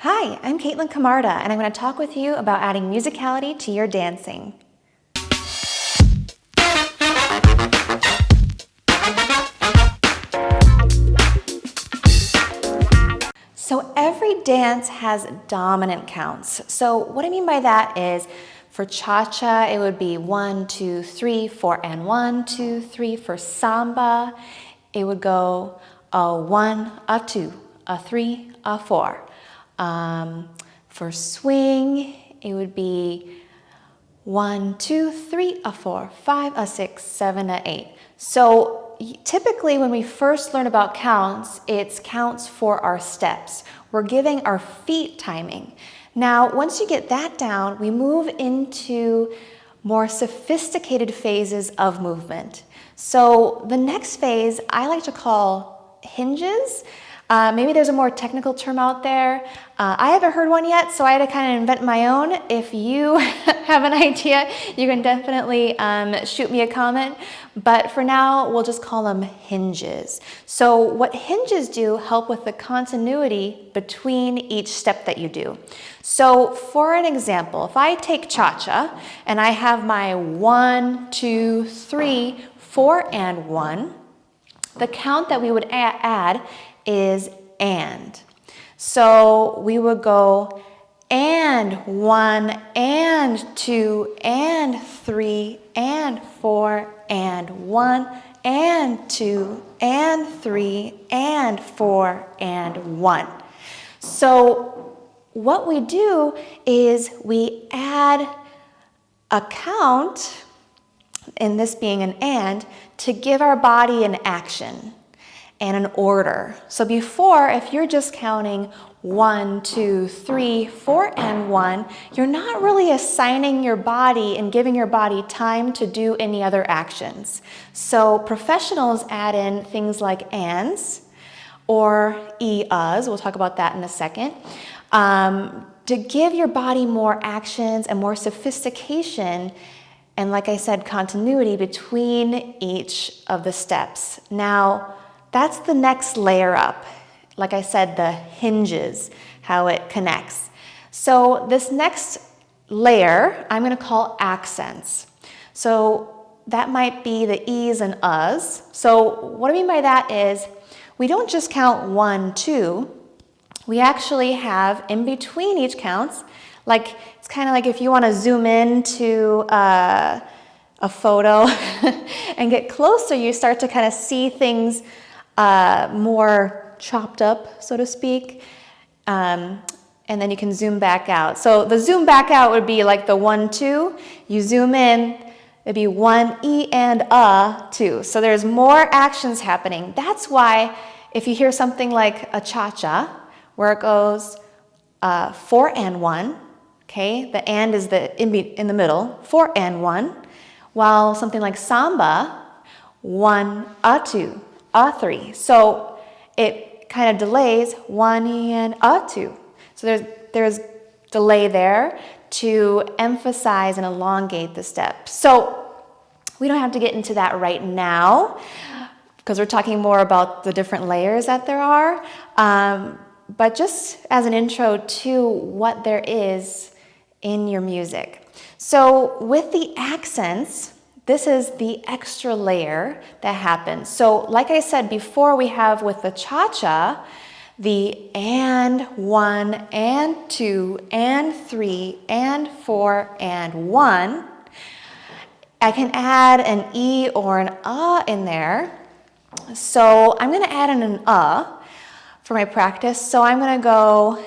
Hi, I'm Caitlin Camarda, and I'm going to talk with you about adding musicality to your dancing. So every dance has dominant counts. So what I mean by that is for cha-cha, it would be 1, 2, 3, 4, and 1, 2, 3. For samba, it would go a 1, a 2, a 3, a 4. For swing, it would be 1, 2, 3, a 4, 5, a 6, 7, a 8. So typically when we first learn about counts, it's counts for our steps. We're giving our feet timing. Now, once you get that down, we move into more sophisticated phases of movement. So the next phase I like to call hinges. Maybe there's a more technical term out there. I haven't heard one yet, so I had to kind of invent my own. If you have an idea, you can definitely shoot me a comment. But for now, we'll just call them hinges. So what hinges do help with the continuity between each step that you do. So for an example, if I take cha-cha and I have my 1, 2, 3, 4, and 1, the count that we would add is and. So we would go and 1, and 2, and 3, and 4, and 1, and 2, and 3, and 4, and 1. So what we do is we add a count, and this being an and, to give our body an action and an order. So before, if you're just counting 1, 2, 3, 4, and 1, you're not really assigning your body and giving your body time to do any other actions. So professionals add in things like ands or e-us, we'll talk about that in a second, to give your body more actions and more sophistication and, like I said, continuity between each of the steps. Now, that's the next layer up. Like I said, the hinges, how it connects. So this next layer, I'm going to call accents. So that might be the e's and us. So what I mean by that is we don't just count 1, 2. We actually have in between each counts, like it's kind of like if you want to zoom in to a photo and get closer, you start to kind of see things more chopped up, so to speak, and then you can zoom back out. So the zoom back out would be like the 1, 2. You zoom in, it'd be 1, e, and 2. So there's more actions happening. That's why if you hear something like a cha-cha, where it goes 4 and 1, okay, the and is in the middle, 4 and 1, while something like samba, 1, 2, 3. So it kind of delays 1 and 2. So there's delay there to emphasize and elongate the step. So we don't have to get into that right now because we're talking more about the different layers that there are. But just as an intro to what there is in your music. So with the accents, this is the extra layer that happens. So like I said before, we have with the cha-cha, the and 1, and 2, and 3, and 4, and 1. I can add an e or an in there. So I'm going to add in an for my practice. So I'm going to go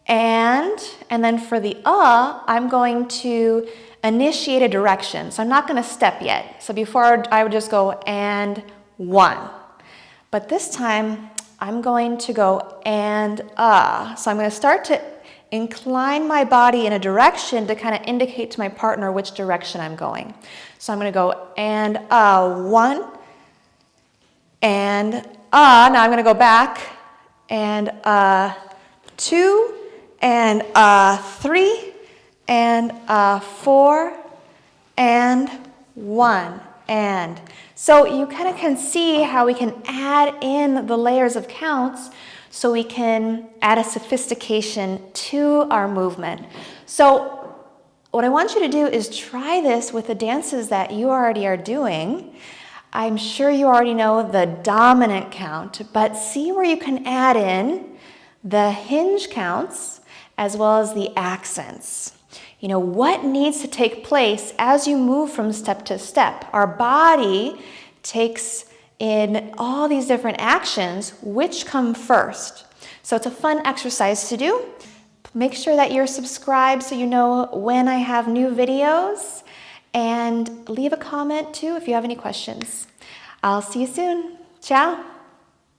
and then for the I'm going to initiate a direction. So I'm not going to step yet. So before I would just go and 1. But this time I'm going to go and So I'm going to start to incline my body in a direction to kind of indicate to my partner which direction I'm going. So I'm going to go and 1 and now I'm going to go back and 2 and 3 and 4 and 1 and. So you kind of can see how we can add in the layers of counts so we can add a sophistication to our movement. So what I want you to do is try this with the dances that you already are doing. I'm sure you already know the dominant count, but see where you can add in the hinge counts as well as the accents. You know, what needs to take place as you move from step to step? Our body takes in all these different actions, which come first. So it's a fun exercise to do. Make sure that you're subscribed so you know when I have new videos, and leave a comment too if you have any questions. I'll see you soon. Ciao.